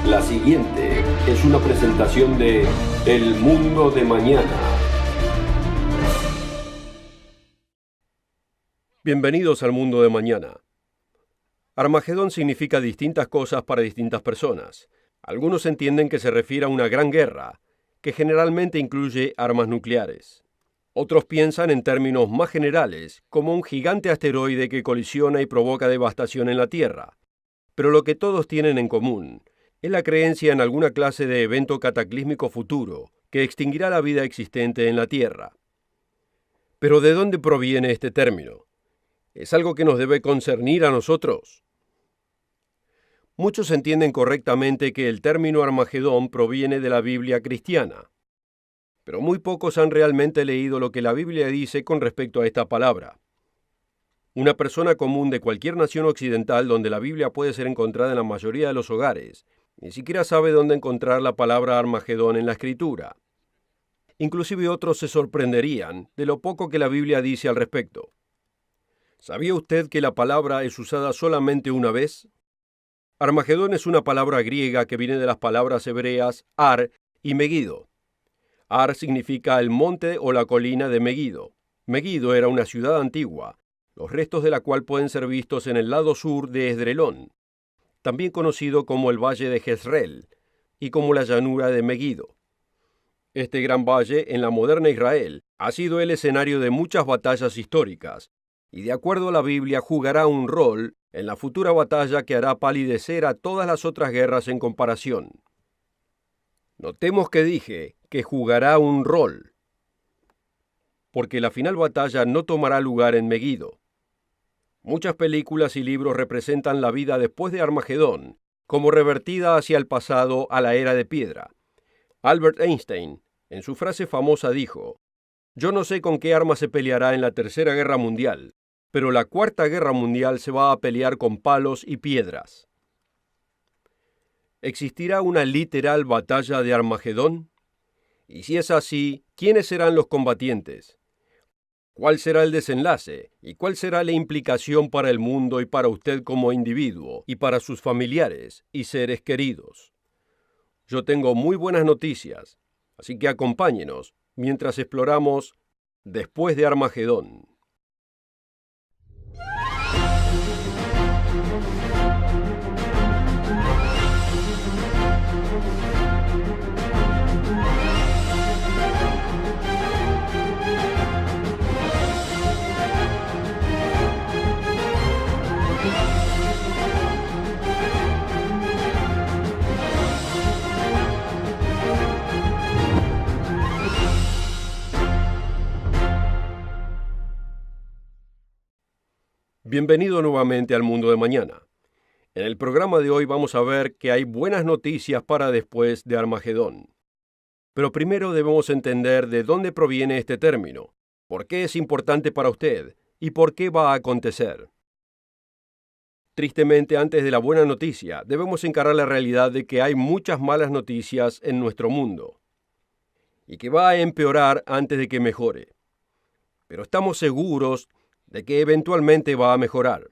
La siguiente es una presentación de El Mundo de Mañana. Bienvenidos al Mundo de Mañana. Armagedón significa distintas cosas para distintas personas. Algunos entienden que se refiere a una gran guerra, que generalmente incluye armas nucleares. Otros piensan en términos más generales, como un gigante asteroide que colisiona y provoca devastación en la Tierra. Pero lo que todos tienen en común es la creencia en alguna clase de evento cataclísmico futuro que extinguirá la vida existente en la Tierra. Pero ¿de dónde proviene este término? ¿Es algo que nos debe concernir a nosotros? Muchos entienden correctamente que el término Armagedón proviene de la Biblia cristiana, pero muy pocos han realmente leído lo que la Biblia dice con respecto a esta palabra. Una persona común de cualquier nación occidental donde la Biblia puede ser encontrada en la mayoría de los hogares, ni siquiera sabe dónde encontrar la palabra Armagedón en la Escritura. Inclusive otros se sorprenderían de lo poco que la Biblia dice al respecto. ¿Sabía usted que la palabra es usada solamente una vez? Armagedón es una palabra griega que viene de las palabras hebreas Ar y Megido. Ar significa el monte o la colina de Megido. Megido era una ciudad antigua, los restos de la cual pueden ser vistos en el lado sur de Esdrelón, también conocido como el Valle de Jezreel y como la llanura de Megido. Este gran valle en la moderna Israel ha sido el escenario de muchas batallas históricas y de acuerdo a la Biblia jugará un rol en la futura batalla que hará palidecer a todas las otras guerras en comparación. Notemos que dije que jugará un rol, porque la final batalla no tomará lugar en Megido. Muchas películas y libros representan la vida después de Armagedón como revertida hacia el pasado a la era de piedra. Albert Einstein, en su frase famosa dijo: «Yo no sé con qué arma se peleará en la Tercera Guerra Mundial, pero la Cuarta Guerra Mundial se va a pelear con palos y piedras». ¿Existirá una literal batalla de Armagedón? Y si es así, ¿quiénes serán los combatientes? ¿Cuál será el desenlace? ¿Y cuál será la implicación para el mundo y para usted como individuo y para sus familiares y seres queridos? Yo tengo muy buenas noticias, así que acompáñenos mientras exploramos Después de Armagedón. Bienvenido nuevamente al Mundo de Mañana. En el programa de hoy vamos a ver que hay buenas noticias para después de Armagedón. Pero primero debemos entender de dónde proviene este término, por qué es importante para usted y por qué va a acontecer. Tristemente, antes de la buena noticia, debemos encarar la realidad de que hay muchas malas noticias en nuestro mundo y que va a empeorar antes de que mejore. Pero estamos seguros de que eventualmente va a mejorar.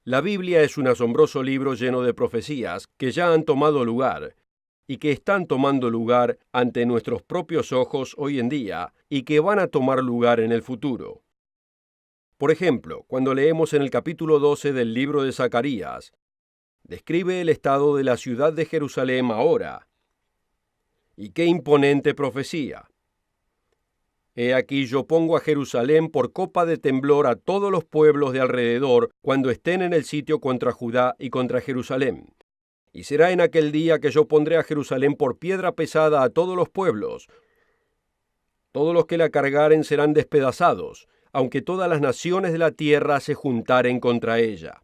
La Biblia es un asombroso libro lleno de profecías que ya han tomado lugar y que están tomando lugar ante nuestros propios ojos hoy en día y que van a tomar lugar en el futuro. Por ejemplo, cuando leemos en el capítulo 12 del libro de Zacarías, describe el estado de la ciudad de Jerusalén ahora. ¡Y qué imponente profecía! He aquí yo pongo a Jerusalén por copa de temblor a todos los pueblos de alrededor cuando estén en el sitio contra Judá y contra Jerusalén. Y será en aquel día que yo pondré a Jerusalén por piedra pesada a todos los pueblos. Todos los que la cargaren serán despedazados, aunque todas las naciones de la tierra se juntaren contra ella.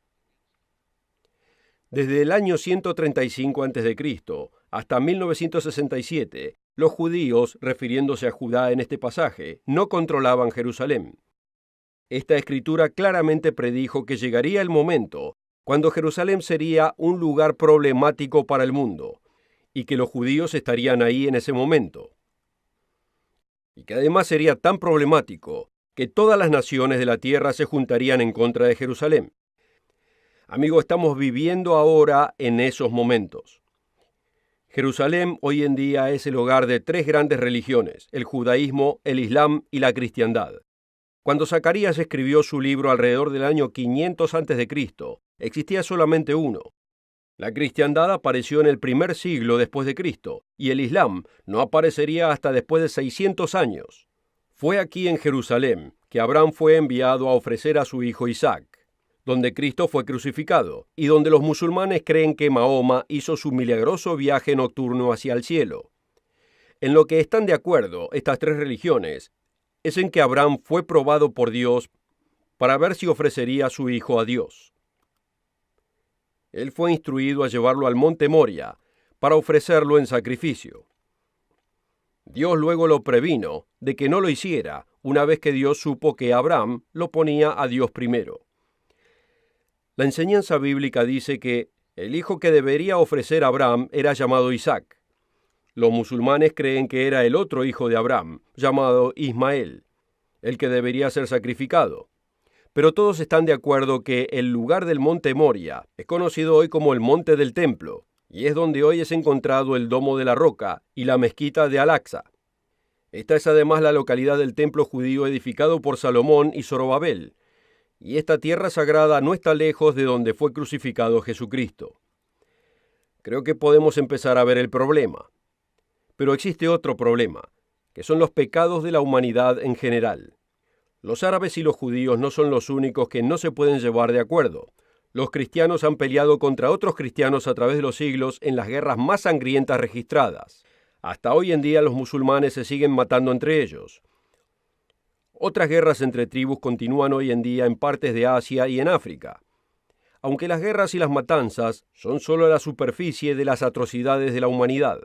Desde el año 135 a.C. hasta 1967, los judíos, refiriéndose a Judá en este pasaje, no controlaban Jerusalén. Esta escritura claramente predijo que llegaría el momento cuando Jerusalén sería un lugar problemático para el mundo, y que los judíos estarían ahí en ese momento. Y que además sería tan problemático que todas las naciones de la tierra se juntarían en contra de Jerusalén. Amigo, estamos viviendo ahora en esos momentos. Jerusalén hoy en día es el hogar de tres grandes religiones, el judaísmo, el islam y la cristiandad. Cuando Zacarías escribió su libro alrededor del año 500 a.C., existía solamente uno. La cristiandad apareció en el primer siglo después de Cristo, y el islam no aparecería hasta después de 600 años. Fue aquí en Jerusalén que Abraham fue enviado a ofrecer a su hijo Isaac, donde Cristo fue crucificado, y donde los musulmanes creen que Mahoma hizo su milagroso viaje nocturno hacia el cielo. En lo que están de acuerdo estas tres religiones es en que Abraham fue probado por Dios para ver si ofrecería a su hijo a Dios. Él fue instruido a llevarlo al monte Moria para ofrecerlo en sacrificio. Dios luego lo previno de que no lo hiciera, una vez que Dios supo que Abraham lo ponía a Dios primero. La enseñanza bíblica dice que el hijo que debería ofrecer a Abraham era llamado Isaac. Los musulmanes creen que era el otro hijo de Abraham, llamado Ismael, el que debería ser sacrificado. Pero todos están de acuerdo que el lugar del monte Moria es conocido hoy como el monte del templo, y es donde hoy es encontrado el domo de la roca y la mezquita de Al-Aqsa. Esta es además la localidad del templo judío edificado por Salomón y Zorobabel, y esta tierra sagrada no está lejos de donde fue crucificado Jesucristo. Creo que podemos empezar a ver el problema. Pero existe otro problema, que son los pecados de la humanidad en general. Los árabes y los judíos no son los únicos que no se pueden llevar de acuerdo. Los cristianos han peleado contra otros cristianos a través de los siglos en las guerras más sangrientas registradas. Hasta hoy en día los musulmanes se siguen matando entre ellos. Otras guerras entre tribus continúan hoy en día en partes de Asia y en África. Aunque las guerras y las matanzas son solo la superficie de las atrocidades de la humanidad.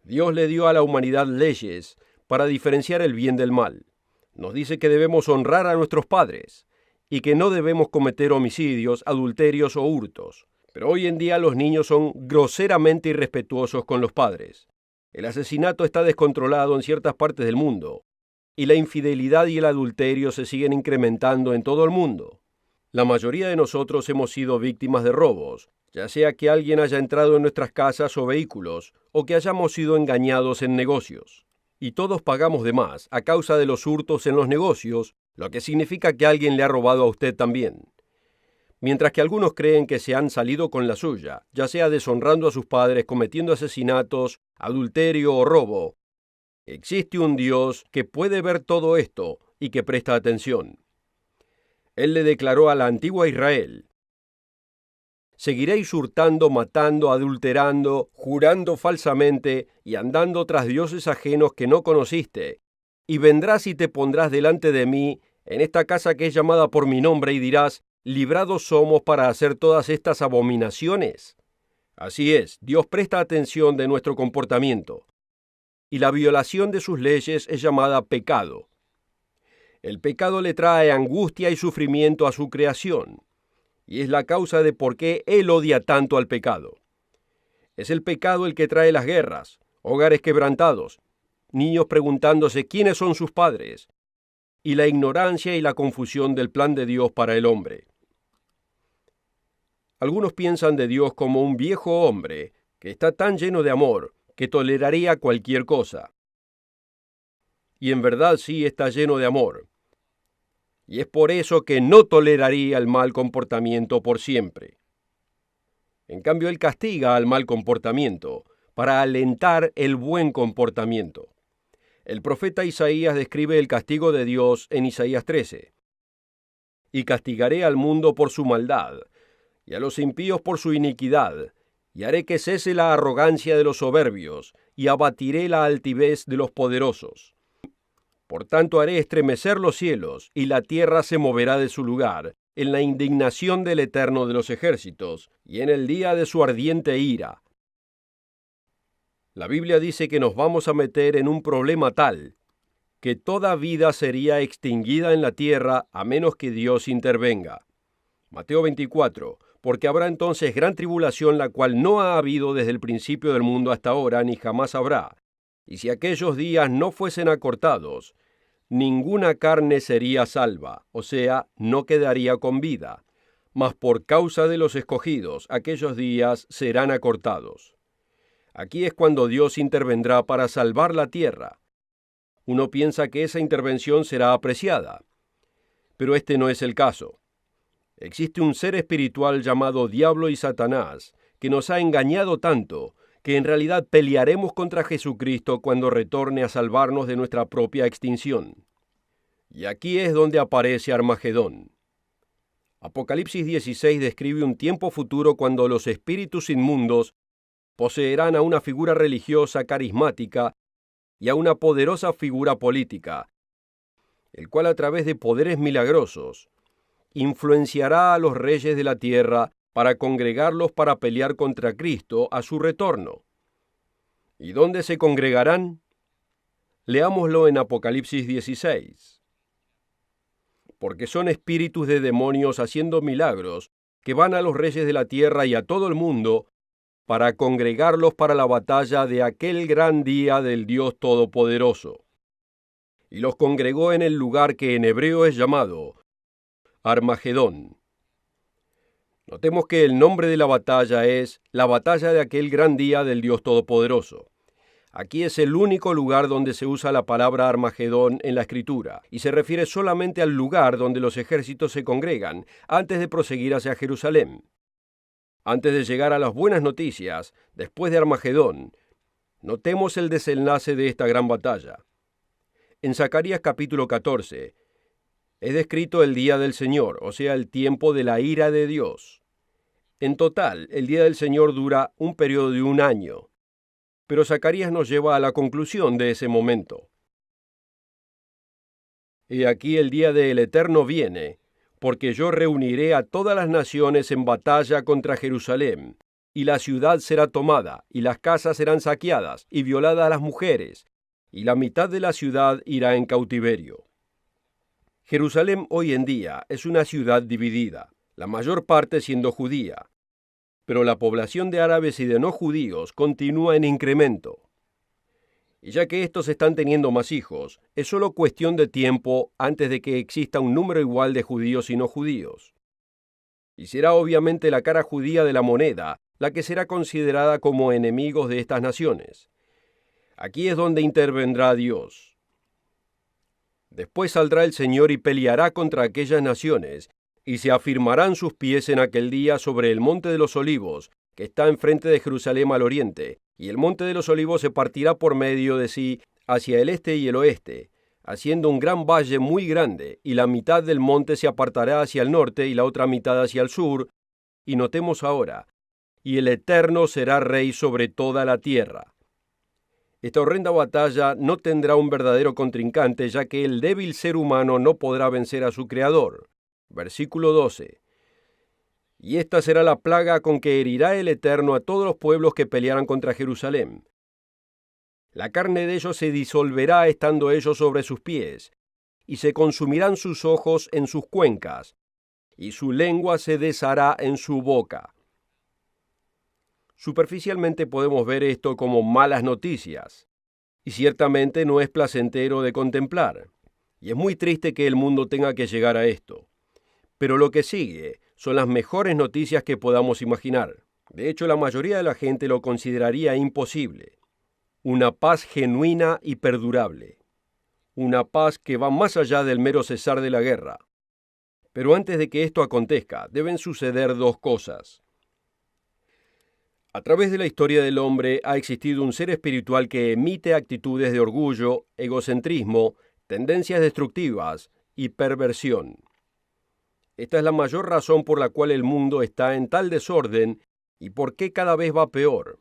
Dios le dio a la humanidad leyes para diferenciar el bien del mal. Nos dice que debemos honrar a nuestros padres y que no debemos cometer homicidios, adulterios o hurtos. Pero hoy en día los niños son groseramente irrespetuosos con los padres. El asesinato está descontrolado en ciertas partes del mundo y la infidelidad y el adulterio se siguen incrementando en todo el mundo. La mayoría de nosotros hemos sido víctimas de robos, ya sea que alguien haya entrado en nuestras casas o vehículos, o que hayamos sido engañados en negocios. Y todos pagamos de más a causa de los hurtos en los negocios, lo que significa que alguien le ha robado a usted también. Mientras que algunos creen que se han salido con la suya, ya sea deshonrando a sus padres, cometiendo asesinatos, adulterio o robo, existe un Dios que puede ver todo esto y que presta atención. Él le declaró a la antigua Israel: seguiréis hurtando, matando, adulterando, jurando falsamente y andando tras dioses ajenos que no conociste, y vendrás y te pondrás delante de mí en esta casa que es llamada por mi nombre y dirás: librados somos para hacer todas estas abominaciones. Así es, Dios presta atención de nuestro comportamiento, y la violación de sus leyes es llamada pecado. El pecado le trae angustia y sufrimiento a su creación, y es la causa de por qué Él odia tanto al pecado. Es el pecado el que trae las guerras, hogares quebrantados, niños preguntándose quiénes son sus padres, y la ignorancia y la confusión del plan de Dios para el hombre. Algunos piensan de Dios como un viejo hombre que está tan lleno de amor que toleraría cualquier cosa. Y en verdad sí está lleno de amor. Y es por eso que no toleraría el mal comportamiento por siempre. En cambio, Él castiga al mal comportamiento para alentar el buen comportamiento. El profeta Isaías describe el castigo de Dios en Isaías 13. Y castigaré al mundo por su maldad, y a los impíos por su iniquidad, y haré que cese la arrogancia de los soberbios, y abatiré la altivez de los poderosos. Por tanto haré estremecer los cielos, y la tierra se moverá de su lugar, en la indignación del Eterno de los ejércitos, y en el día de su ardiente ira. La Biblia dice que nos vamos a meter en un problema tal, que toda vida sería extinguida en la tierra a menos que Dios intervenga. Mateo 24, porque habrá entonces gran tribulación, la cual no ha habido desde el principio del mundo hasta ahora, ni jamás habrá. Y si aquellos días no fuesen acortados, ninguna carne sería salva, o sea, no quedaría con vida. mas por causa de los escogidos, aquellos días serán acortados. Aquí es cuando Dios intervendrá para salvar la tierra. Uno piensa que esa intervención será apreciada, pero este no es el caso. Existe un ser espiritual llamado Diablo y Satanás, que nos ha engañado tanto que en realidad pelearemos contra Jesucristo cuando retorne a salvarnos de nuestra propia extinción. Y aquí es donde aparece Armagedón. Apocalipsis 16 describe un tiempo futuro cuando los espíritus inmundos poseerán a una figura religiosa carismática y a una poderosa figura política, el cual a través de poderes milagrosos influenciará a los reyes de la tierra para congregarlos para pelear contra Cristo a su retorno. ¿Y dónde se congregarán? Leámoslo en Apocalipsis 16. Porque son espíritus de demonios haciendo milagros que van a los reyes de la tierra y a todo el mundo para congregarlos para la batalla de aquel gran día del Dios Todopoderoso. Y los congregó en el lugar que en hebreo es llamado Armagedón. Notemos que el nombre de la batalla es la batalla de aquel gran día del Dios Todopoderoso. Aquí es el único lugar donde se usa la palabra Armagedón en la Escritura, y se refiere solamente al lugar donde los ejércitos se congregan antes de proseguir hacia Jerusalén. Antes de llegar a las buenas noticias, después de Armagedón, notemos el desenlace de esta gran batalla. En Zacarías capítulo 14, es descrito el día del Señor, o sea, el tiempo de la ira de Dios. En total, el día del Señor dura un periodo de 1 año. Pero Zacarías nos lleva a la conclusión de ese momento. He aquí el día del Eterno viene, porque yo reuniré a todas las naciones en batalla contra Jerusalén, y la ciudad será tomada, y las casas serán saqueadas, y violadas las mujeres, y la mitad de la ciudad irá en cautiverio. Jerusalén hoy en día es una ciudad dividida, la mayor parte siendo judía, pero la población de árabes y de no judíos continúa en incremento. Y ya que estos están teniendo más hijos, es solo cuestión de tiempo antes de que exista un número igual de judíos y no judíos. Y será obviamente la cara judía de la moneda la que será considerada como enemigos de estas naciones. Aquí es donde intervendrá Dios. Después saldrá el Señor y peleará contra aquellas naciones, y se afirmarán sus pies en aquel día sobre el monte de los olivos, que está enfrente de Jerusalén al oriente, y el monte de los olivos se partirá por medio de sí hacia el este y el oeste, haciendo un gran valle muy grande, y la mitad del monte se apartará hacia el norte y la otra mitad hacia el sur, y notemos ahora, y el Eterno será rey sobre toda la tierra. Esta horrenda batalla no tendrá un verdadero contrincante, ya que el débil ser humano no podrá vencer a su Creador. Versículo 12. Y esta será la plaga con que herirá el Eterno a todos los pueblos que pelearan contra Jerusalén. La carne de ellos se disolverá estando ellos sobre sus pies, y se consumirán sus ojos en sus cuencas, y su lengua se deshará en su boca. Superficialmente podemos ver esto como malas noticias, y ciertamente no es placentero de contemplar, y es muy triste que el mundo tenga que llegar a esto. Pero lo que sigue son las mejores noticias que podamos imaginar. De hecho, la mayoría de la gente lo consideraría imposible. Una paz genuina y perdurable. Una paz que va más allá del mero cesar de la guerra. Pero antes de que esto acontezca, deben suceder 2 cosas. A través de la historia del hombre ha existido un ser espiritual que emite actitudes de orgullo, egocentrismo, tendencias destructivas y perversión. Esta es la mayor razón por la cual el mundo está en tal desorden y por qué cada vez va peor.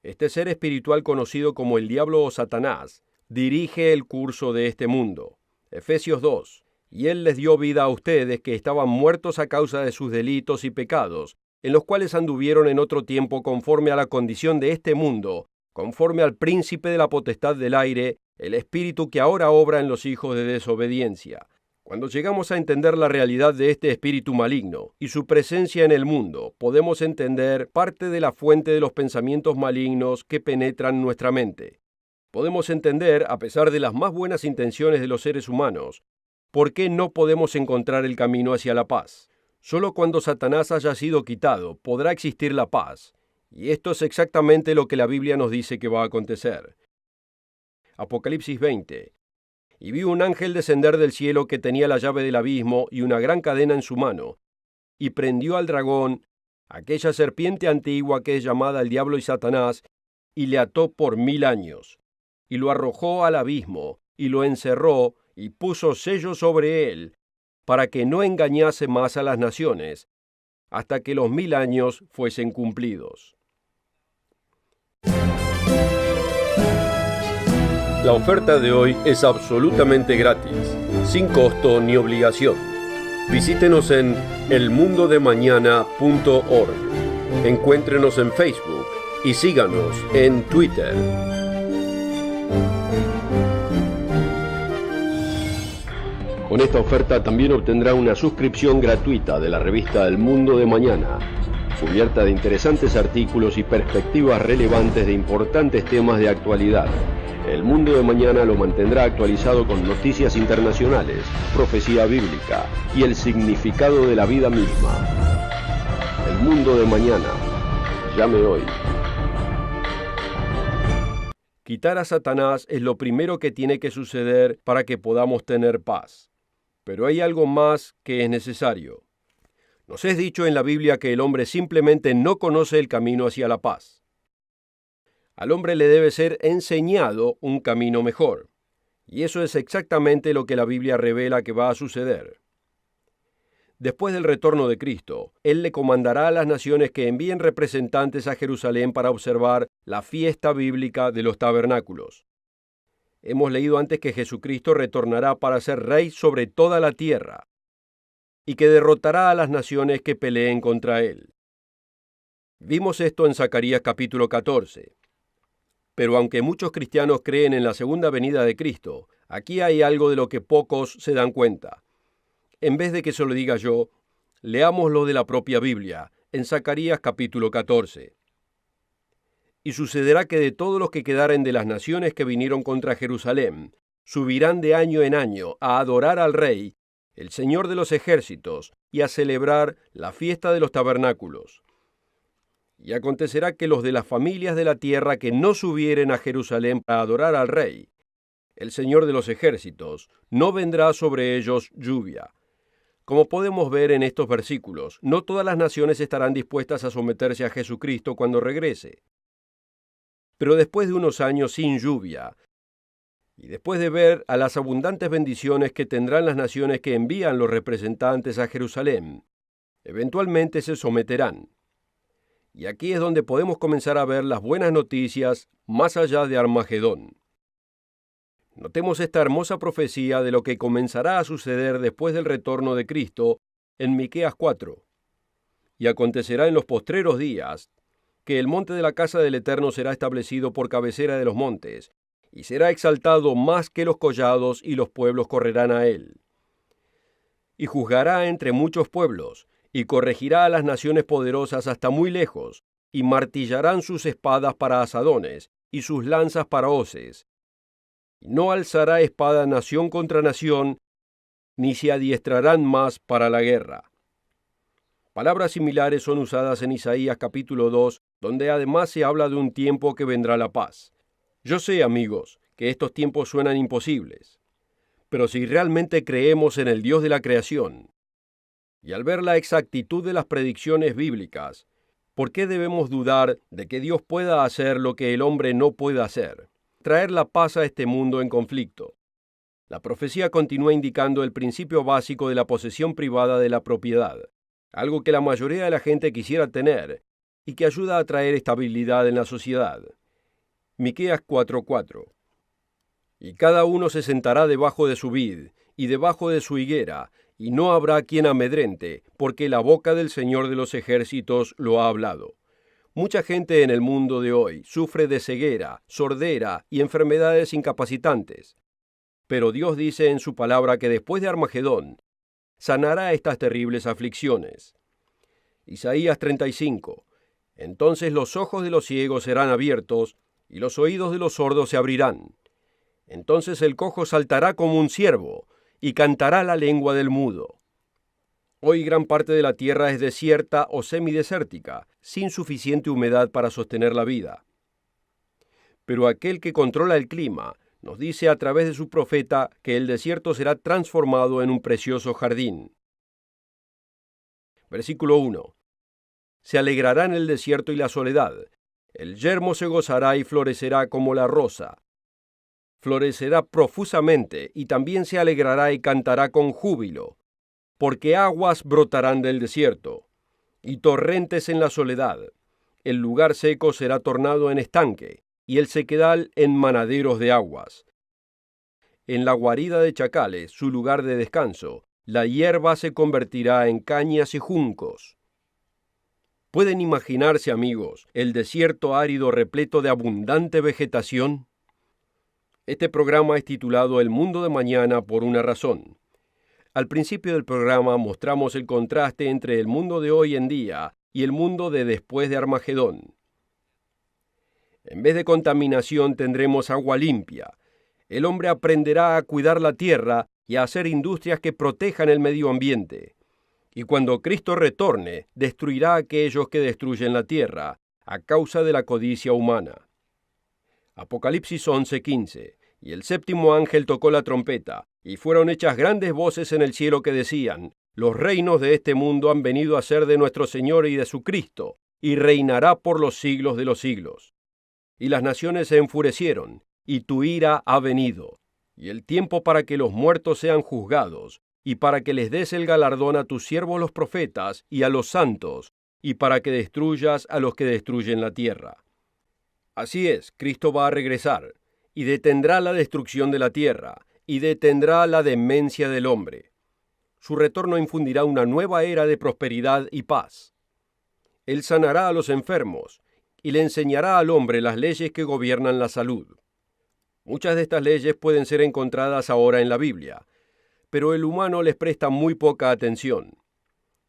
Este ser espiritual conocido como el diablo o Satanás dirige el curso de este mundo. Efesios 2. Y él les dio vida a ustedes que estaban muertos a causa de sus delitos y pecados, en los cuales anduvieron en otro tiempo conforme a la condición de este mundo, conforme al príncipe de la potestad del aire, el espíritu que ahora obra en los hijos de desobediencia. Cuando llegamos a entender la realidad de este espíritu maligno y su presencia en el mundo, podemos entender parte de la fuente de los pensamientos malignos que penetran nuestra mente. Podemos entender, a pesar de las más buenas intenciones de los seres humanos, por qué no podemos encontrar el camino hacia la paz. Solo cuando Satanás haya sido quitado podrá existir la paz, y esto es exactamente lo que la Biblia nos dice que va a acontecer. Apocalipsis 20. Y vi un ángel descender del cielo que tenía la llave del abismo y una gran cadena en su mano, y prendió al dragón, aquella serpiente antigua que es llamada el diablo y Satanás, y le ató por 1000 años, y lo arrojó al abismo, y lo encerró, y puso sello sobre él, para que no engañase más a las naciones, hasta que los 1000 años fuesen cumplidos. La oferta de hoy es absolutamente gratis, sin costo ni obligación. Visítenos en elmundodemañana.org. Encuéntrenos en Facebook y síganos en Twitter. Con esta oferta también obtendrá una suscripción gratuita de la revista El Mundo de Mañana, cubierta de interesantes artículos y perspectivas relevantes de importantes temas de actualidad. El Mundo de Mañana lo mantendrá actualizado con noticias internacionales, profecía bíblica y el significado de la vida misma. El Mundo de Mañana. Llame hoy. Quitar a Satanás es lo primero que tiene que suceder para que podamos tener paz. Pero hay algo más que es necesario. Nos es dicho en la Biblia que el hombre simplemente no conoce el camino hacia la paz. Al hombre le debe ser enseñado un camino mejor. Y eso es exactamente lo que la Biblia revela que va a suceder. Después del retorno de Cristo, Él le comandará a las naciones que envíen representantes a Jerusalén para observar la fiesta bíblica de los tabernáculos. Hemos leído antes que Jesucristo retornará para ser rey sobre toda la tierra y que derrotará a las naciones que peleen contra Él. Vimos esto en Zacarías capítulo 14. Pero aunque muchos cristianos creen en la segunda venida de Cristo, aquí hay algo de lo que pocos se dan cuenta. En vez de que se lo diga yo, leámoslo de la propia Biblia, en Zacarías capítulo 14. Y sucederá que de todos los que quedaren de las naciones que vinieron contra Jerusalén, subirán de año en año a adorar al Rey, el Señor de los ejércitos, y a celebrar la fiesta de los tabernáculos. Y acontecerá que los de las familias de la tierra que no subieren a Jerusalén para adorar al Rey, el Señor de los ejércitos, no vendrá sobre ellos lluvia. Como podemos ver en estos versículos, no todas las naciones estarán dispuestas a someterse a Jesucristo cuando regrese. Pero después de unos años sin lluvia, y después de ver a las abundantes bendiciones que tendrán las naciones que envían los representantes a Jerusalén, eventualmente se someterán. Y aquí es donde podemos comenzar a ver las buenas noticias más allá de Armagedón. Notemos esta hermosa profecía de lo que comenzará a suceder después del retorno de Cristo en Miqueas 4. Y acontecerá en los postreros días que el monte de la casa del Eterno será establecido por cabecera de los montes, y será exaltado más que los collados, y los pueblos correrán a él. Y juzgará entre muchos pueblos, y corregirá a las naciones poderosas hasta muy lejos, y martillarán sus espadas para asadones, y sus lanzas para hoces. Y no alzará espada nación contra nación, ni se adiestrarán más para la guerra. Palabras similares son usadas en Isaías capítulo 2, donde además se habla de un tiempo que vendrá la paz. Yo sé, amigos, que estos tiempos suenan imposibles, pero si realmente creemos en el Dios de la creación, y al ver la exactitud de las predicciones bíblicas, ¿por qué debemos dudar de que Dios pueda hacer lo que el hombre no puede hacer? Traer la paz a este mundo en conflicto. La profecía continúa indicando el principio básico de la posesión privada de la propiedad, algo que la mayoría de la gente quisiera tener y que ayuda a traer estabilidad en la sociedad. Miqueas 4:4. Y cada uno se sentará debajo de su vid y debajo de su higuera, y no habrá quien amedrente, porque la boca del Señor de los ejércitos lo ha hablado. Mucha gente en el mundo de hoy sufre de ceguera, sordera y enfermedades incapacitantes. Pero Dios dice en su palabra que después de Armagedón, sanará estas terribles aflicciones. Isaías 35. Entonces los ojos de los ciegos serán abiertos, y los oídos de los sordos se abrirán. Entonces el cojo saltará como un ciervo, y cantará la lengua del mudo. Hoy gran parte de la tierra es desierta o semidesértica, sin suficiente humedad para sostener la vida. Pero aquel que controla el clima nos dice a través de su profeta que el desierto será transformado en un precioso jardín. Versículo 1. Se alegrará en el desierto y la soledad. El yermo se gozará y florecerá como la rosa. Florecerá profusamente y también se alegrará y cantará con júbilo, porque aguas brotarán del desierto y torrentes en la soledad. El lugar seco será tornado en estanque y el sequedal en manaderos de aguas. En la guarida de chacales, su lugar de descanso, la hierba se convertirá en cañas y juncos. ¿Pueden imaginarse, amigos, el desierto árido repleto de abundante vegetación? Este programa es titulado El Mundo de Mañana por una razón. Al principio del programa mostramos el contraste entre el mundo de hoy en día y el mundo de después de Armagedón. En vez de contaminación tendremos agua limpia. El hombre aprenderá a cuidar la tierra y a hacer industrias que protejan el medio ambiente. Y cuando Cristo retorne, destruirá a aquellos que destruyen la tierra, a causa de la codicia humana. Apocalipsis 11:15. Y el séptimo ángel tocó la trompeta, y fueron hechas grandes voces en el cielo que decían: los reinos de este mundo han venido a ser de nuestro Señor y de su Cristo, y reinará por los siglos de los siglos. Y las naciones se enfurecieron, y tu ira ha venido, y el tiempo para que los muertos sean juzgados, y para que les des el galardón a tus siervos los profetas y a los santos, y para que destruyas a los que destruyen la tierra. Así es, Cristo va a regresar, y detendrá la destrucción de la tierra, y detendrá la demencia del hombre. Su retorno infundirá una nueva era de prosperidad y paz. Él sanará a los enfermos, y le enseñará al hombre las leyes que gobiernan la salud. Muchas de estas leyes pueden ser encontradas ahora en la Biblia, pero el humano les presta muy poca atención.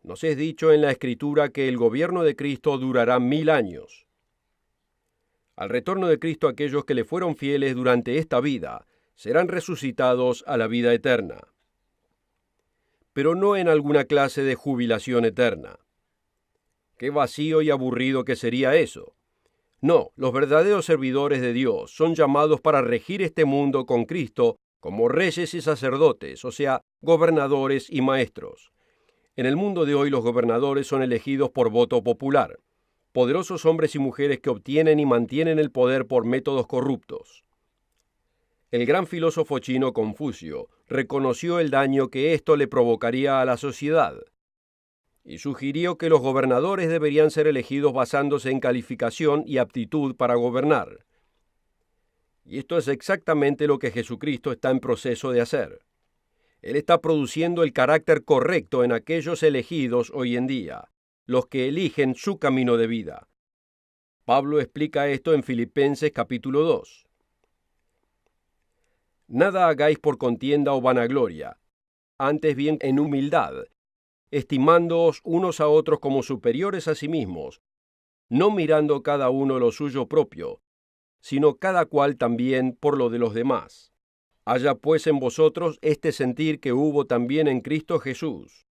Nos es dicho en la Escritura que el gobierno de Cristo durará 1000 años. Al retorno de Cristo, aquellos que le fueron fieles durante esta vida serán resucitados a la vida eterna, pero no en alguna clase de jubilación eterna. Qué vacío y aburrido que sería eso. No, los verdaderos servidores de Dios son llamados para regir este mundo con Cristo como reyes y sacerdotes, o sea, gobernadores y maestros. En el mundo de hoy los gobernadores son elegidos por voto popular, poderosos hombres y mujeres que obtienen y mantienen el poder por métodos corruptos. El gran filósofo chino Confucio reconoció el daño que esto le provocaría a la sociedad y sugirió que los gobernadores deberían ser elegidos basándose en calificación y aptitud para gobernar. Y esto es exactamente lo que Jesucristo está en proceso de hacer. Él está produciendo el carácter correcto en aquellos elegidos hoy en día, los que eligen su camino de vida. Pablo explica esto en Filipenses capítulo 2. Nada hagáis por contienda o vanagloria, antes bien en humildad, estimándoos unos a otros como superiores a sí mismos, no mirando cada uno lo suyo propio, sino cada cual también por lo de los demás. Haya pues en vosotros este sentir que hubo también en Cristo Jesús.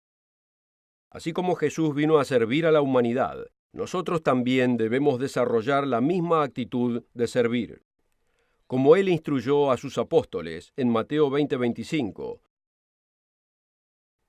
Así como Jesús vino a servir a la humanidad, nosotros también debemos desarrollar la misma actitud de servir. Como Él instruyó a sus apóstoles en Mateo 20:25,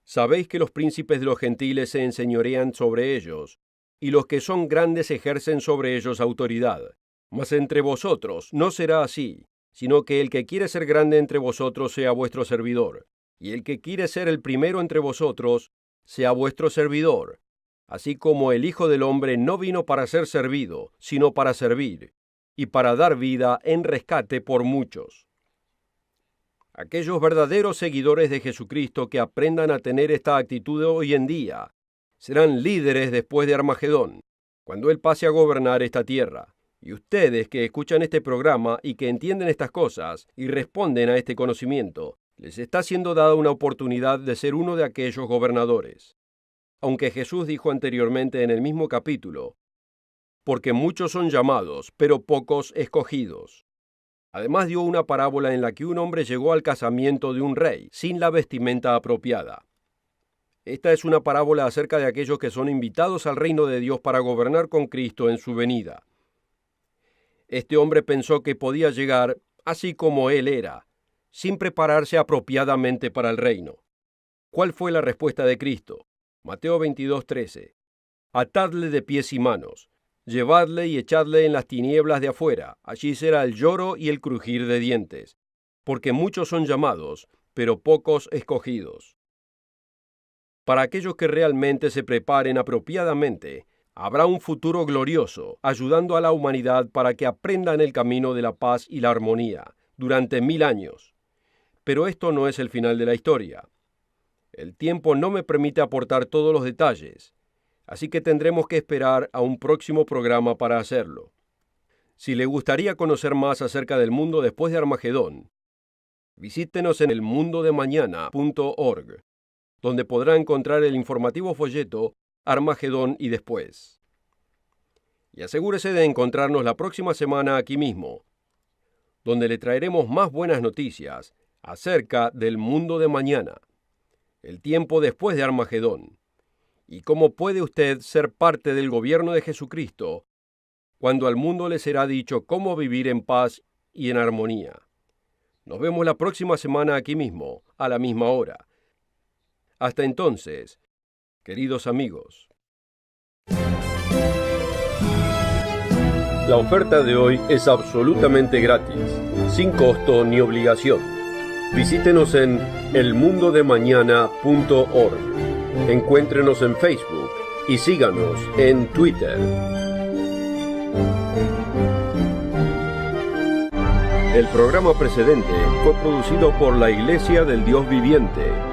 sabéis que los príncipes de los gentiles se enseñorean sobre ellos, y los que son grandes ejercen sobre ellos autoridad. Mas entre vosotros no será así, sino que el que quiere ser grande entre vosotros sea vuestro servidor, y el que quiere ser el primero entre vosotros sea vuestro servidor, así como el Hijo del Hombre no vino para ser servido, sino para servir, y para dar vida en rescate por muchos. Aquellos verdaderos seguidores de Jesucristo que aprendan a tener esta actitud hoy en día serán líderes después de Armagedón, cuando Él pase a gobernar esta tierra. Y ustedes que escuchan este programa y que entienden estas cosas y responden a este conocimiento, les está siendo dada una oportunidad de ser uno de aquellos gobernadores. Aunque Jesús dijo anteriormente en el mismo capítulo, porque muchos son llamados, pero pocos escogidos. Además dio una parábola en la que un hombre llegó al casamiento de un rey sin la vestimenta apropiada. Esta es una parábola acerca de aquellos que son invitados al reino de Dios para gobernar con Cristo en su venida. Este hombre pensó que podía llegar así como él era, sin prepararse apropiadamente para el reino. ¿Cuál fue la respuesta de Cristo? Mateo 22:13. Atadle de pies y manos, llevadle y echadle en las tinieblas de afuera, allí será el lloro y el crujir de dientes, porque muchos son llamados, pero pocos escogidos. Para aquellos que realmente se preparen apropiadamente, habrá un futuro glorioso, ayudando a la humanidad para que aprendan el camino de la paz y la armonía durante 1000 años. Pero esto no es el final de la historia. El tiempo no me permite aportar todos los detalles, así que tendremos que esperar a un próximo programa para hacerlo. Si le gustaría conocer más acerca del mundo después de Armagedón, visítenos en elmundodemañana.org, donde podrá encontrar el informativo folleto Armagedón y después. Y asegúrese de encontrarnos la próxima semana aquí mismo, donde le traeremos más buenas noticias acerca del mundo de mañana, el tiempo después de Armagedón, y cómo puede usted ser parte del gobierno de Jesucristo cuando al mundo le será dicho cómo vivir en paz y en armonía. Nos vemos la próxima semana aquí mismo, a la misma hora. Hasta entonces, queridos amigos. La oferta de hoy es absolutamente gratis, sin costo ni obligación. Visítenos en elmundodemañana.org. Encuéntrenos en Facebook y síganos en Twitter. El programa precedente fue producido por la Iglesia del Dios Viviente